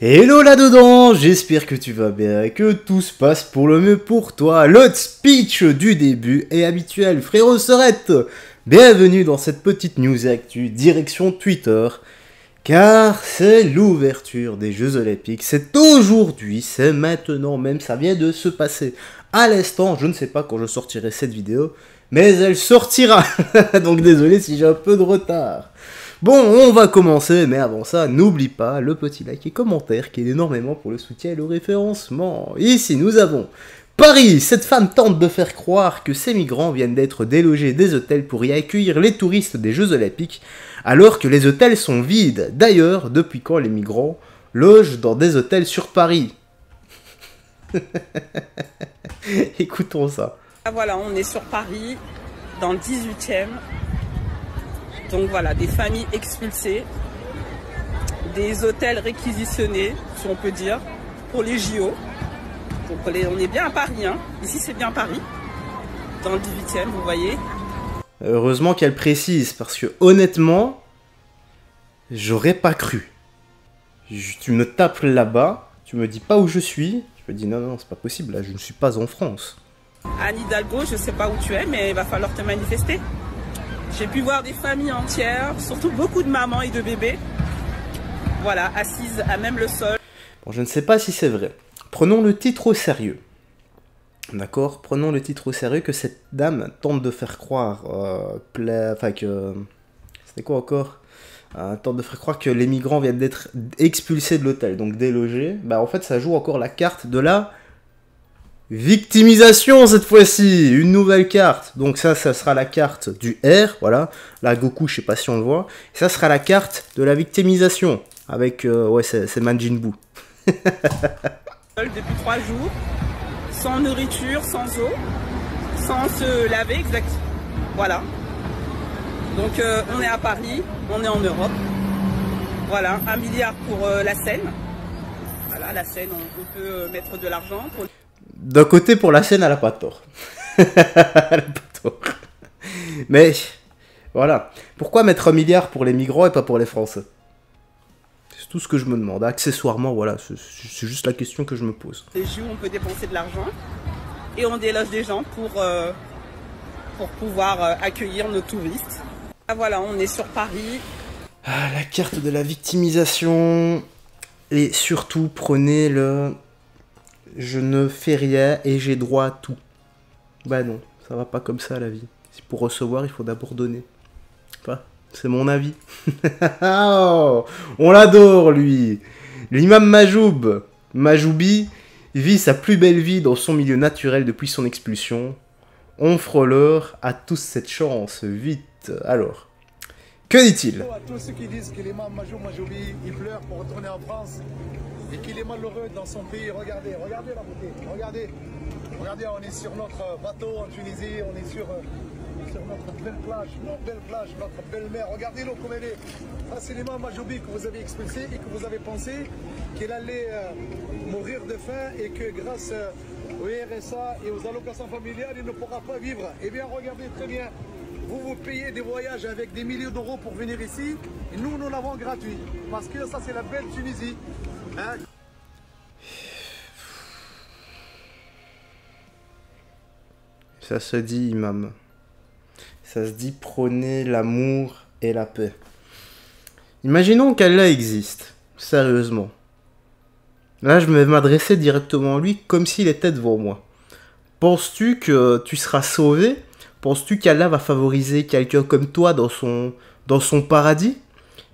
Hello là-dedans, j'espère que tu vas bien, que tout se passe pour le mieux pour toi. Le speech du début est habituel, frérot Serette. Bienvenue dans cette petite news actu, direction Twitter. Car c'est l'ouverture des Jeux Olympiques, c'est aujourd'hui, c'est maintenant même, ça vient de se passer. À l'instant, je ne sais pas quand je sortirai cette vidéo, mais elle sortira. Donc désolé si j'ai un peu de retard. Bon, on va commencer, mais avant ça, n'oublie pas le petit like et commentaire qui aide énormément pour le soutien et le référencement. Ici, nous avons Paris. Cette femme tente de faire croire que ces migrants viennent d'être délogés des hôtels pour y accueillir les touristes des Jeux Olympiques, alors que les hôtels sont vides. D'ailleurs, depuis quand les migrants logent dans des hôtels sur Paris? Écoutons ça. Voilà, on est sur Paris, dans le 18e. Donc voilà, des familles expulsées, des hôtels réquisitionnés, si on peut dire, pour les JO. Donc on est bien à Paris, hein. Ici c'est bien Paris, dans le 18e, vous voyez. Heureusement qu'elle précise, parce que honnêtement, j'aurais pas cru. Tu me tapes là-bas, tu me dis pas où je suis, je me dis non, c'est pas possible, là je ne suis pas en France. Anne Hidalgo, je sais pas où tu es, mais il va falloir te manifester. J'ai pu voir des familles entières, surtout beaucoup de mamans et de bébés, voilà, assises à même le sol. Bon, je ne sais pas si c'est vrai. Prenons le titre au sérieux. D'accord? Prenons le titre au sérieux que cette dame tente de faire croire, que... C'était quoi encore? Tente de faire croire que les migrants viennent d'être expulsés de l'hôtel, donc délogés. Bah en fait, ça joue encore la carte de la... victimisation cette fois-ci, une nouvelle carte. Donc ça sera la carte du R, voilà. Là, Goku, je sais pas si on le voit. Et ça sera la carte de la victimisation. Avec, ouais, c'est Majin Buu. Depuis 3 jours, sans nourriture, sans eau, sans se laver, exact. Voilà. Donc on est à Paris, on est en Europe. Voilà, 1 milliard pour la Seine. Voilà, la Seine, on peut mettre de l'argent pour... D'un côté, pour la scène, elle a pas tort. Elle a pas tort. Mais, voilà. Pourquoi mettre 1 milliard pour les migrants et pas pour les Français? C'est tout ce que je me demande. Accessoirement, voilà. C'est juste la question que je me pose. Les JO, on peut dépenser de l'argent. Et on déloge des gens pour pouvoir accueillir nos touristes. Voilà, on est sur Paris. Ah, la carte de la victimisation. Et surtout, prenez le... je ne fais rien et j'ai droit à tout. Bah non, ça va pas comme ça la vie. Pour recevoir, il faut d'abord donner. Enfin, c'est mon avis. Oh, on l'adore lui. L'imam Majoubi, vit sa plus belle vie dans son milieu naturel depuis son expulsion. Offre-leur à tous cette chance, vite. Alors, que dit-il? À tous ceux qui disent que l'imam Majoubi, il pleure pour retourner en France et qu'il est malheureux dans son pays. Regardez la beauté, regardez, on est sur notre bateau en Tunisie, on est sur notre belle plage, notre belle mer. Regardez l'eau comme elle est. Ça c'est l'imam Majoubi que vous avez expulsé et que vous avez pensé qu'il allait mourir de faim et que grâce au RSA et aux allocations familiales, il ne pourra pas vivre. Eh bien regardez très bien. Vous payez des voyages avec des milliers d'euros pour venir ici, et nous l'avons gratuit. Parce que ça, c'est la belle Tunisie. Hein? Ça se dit, imam. Ça se dit prôner l'amour et la paix. Imaginons qu'Allah existe. Sérieusement. Là, je vais m'adresser directement à lui comme s'il était devant moi. Penses-tu que tu seras sauvé? Penses-tu qu'Allah va favoriser quelqu'un comme toi dans son paradis?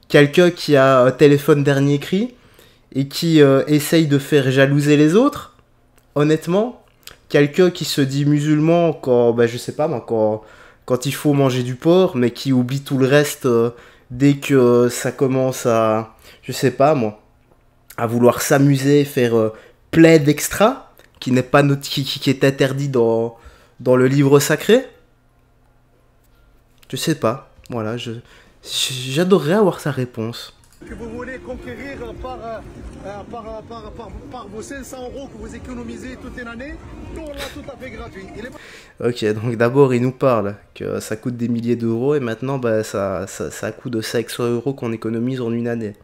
Quelqu'un qui a un téléphone dernier cri et qui essaye de faire jalouser les autres? Honnêtement, quelqu'un qui se dit musulman quand, ben, je sais pas moi, quand il faut manger du porc, mais qui oublie tout le reste dès que ça commence à, je sais pas moi, à vouloir s'amuser, faire plein d'extra, qui n'est pas qui est interdit dans le livre sacré. Je sais pas, voilà, j'adorerais avoir sa réponse. Que vous voulez conquérir par vos 500 euros que vous économisez toute une année, nous on l'a tout à fait gratuit. Ok, donc d'abord il nous parle que ça coûte des milliers d'euros et maintenant bah, ça coûte de 500 euros qu'on économise en une année.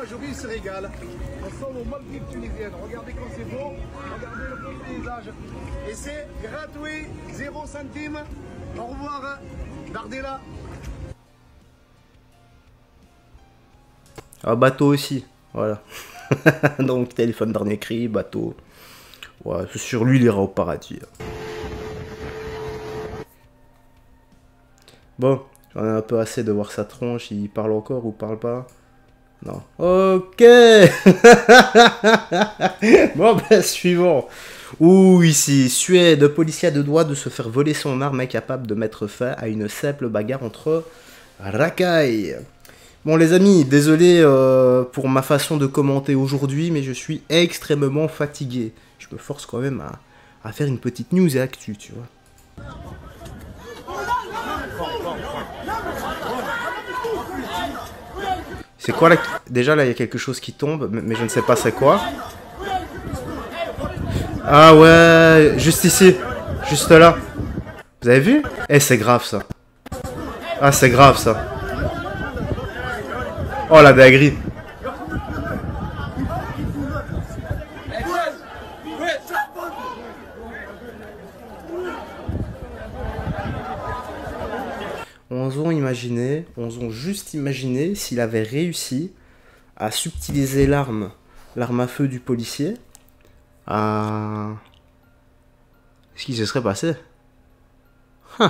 Majoubi se régale. On sent aux Maldives tunisiennes. Regardez quand c'est beau, regardez le beau paysage. Et c'est gratuit, 0 centime. Au revoir, Dardela. Ah, bateau aussi, voilà. Donc téléphone dernier cri, bateau. Ouais, sur lui il ira au paradis. Bon, j'en ai un peu assez de voir sa tronche, il parle encore ou parle pas? Non. Ok. Bon, ben suivant. Ouh, ici, Suède, policier à deux doigts de se faire voler son arme incapable de mettre fin à une simple bagarre entre racailles. Bon les amis, désolé pour ma façon de commenter aujourd'hui, mais je suis extrêmement fatigué. Je me force quand même à faire une petite news et actu, tu vois. C'est quoi là? Déjà là il y a quelque chose qui tombe, mais je ne sais pas c'est quoi. Ah ouais, juste ici, juste là. Vous avez vu? Eh c'est grave ça. Ah c'est grave ça. Oh la dinguerie. Osons juste imaginer s'il avait réussi à subtiliser l'arme à feu du policier. Ce qui se serait passé. Huh.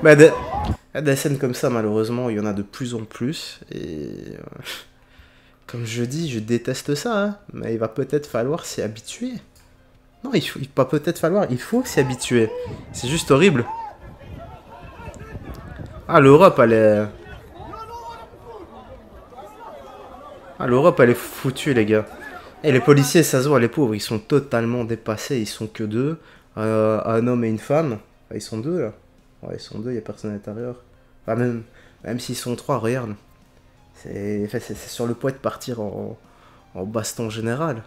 Bah, des scènes comme ça, malheureusement, il y en a de plus en plus. Et comme je dis, je déteste ça. Hein, mais il va peut-être falloir s'y habituer. Non, il va peut-être falloir. Il faut s'y habituer. C'est juste horrible. Ah, l'Europe, elle est... Ah, l'Europe, elle est foutue, les gars. Et les policiers, ça se voit, les pauvres, ils sont totalement dépassés. Ils sont que deux. Un homme et une femme. Ah, ils sont deux, là. Ouais, ils sont deux, il n'y a personne à l'intérieur. Enfin, même s'ils sont trois, regarde. C'est sur le point de partir en baston général.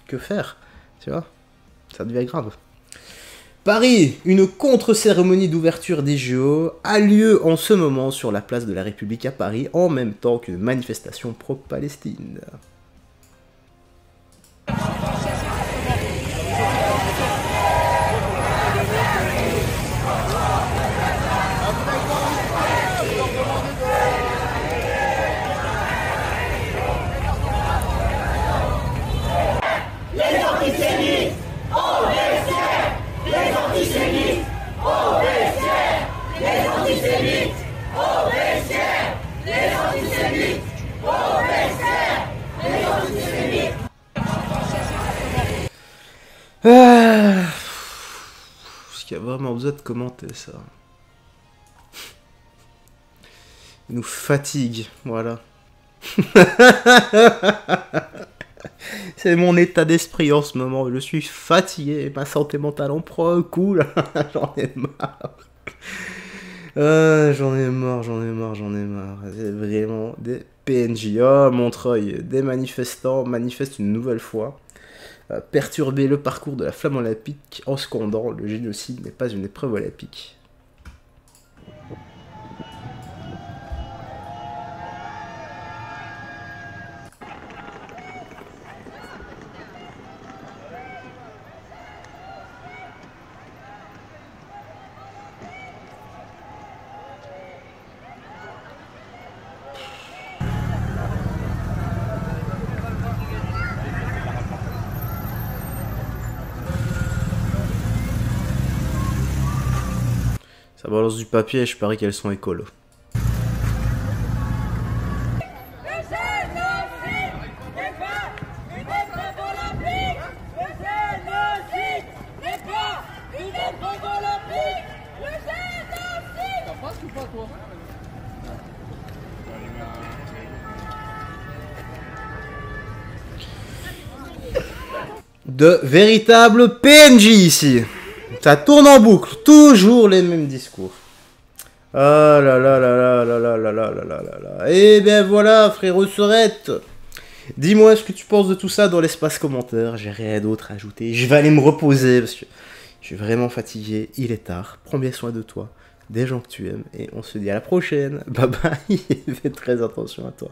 Que faire? Tu vois? Ça devient grave. Paris, une contre-cérémonie d'ouverture des JO a lieu en ce moment sur la place de la République à Paris, en même temps qu'une manifestation pro-Palestine. Est-ce qu'il y a vraiment besoin de commenter ça? Il nous fatigue, voilà. C'est mon état d'esprit en ce moment. Je suis fatigué, ma santé mentale en prend un coup là. J'en ai marre. J'en ai marre. C'est vraiment des PNJ. Oh, Montreuil, des manifestants manifestent une nouvelle fois. Perturber le parcours de la flamme olympique en scandant le génocide n'est pas une épreuve olympique. Ça balance du papier, je parie qu'elles sont écolos. De véritables PNJ ici. Ça tourne en boucle, toujours les mêmes discours. Ah là là là là là là là là là là là là. Et bien voilà, frérot Sorette. Dis-moi ce que tu penses de tout ça dans l'espace commentaire. J'ai rien d'autre à ajouter. Je vais aller me reposer parce que je suis vraiment fatigué. Il est tard. Prends bien soin de toi. des gens que tu aimes. Et on se dit à la prochaine. Bye bye. Et fais très attention à toi.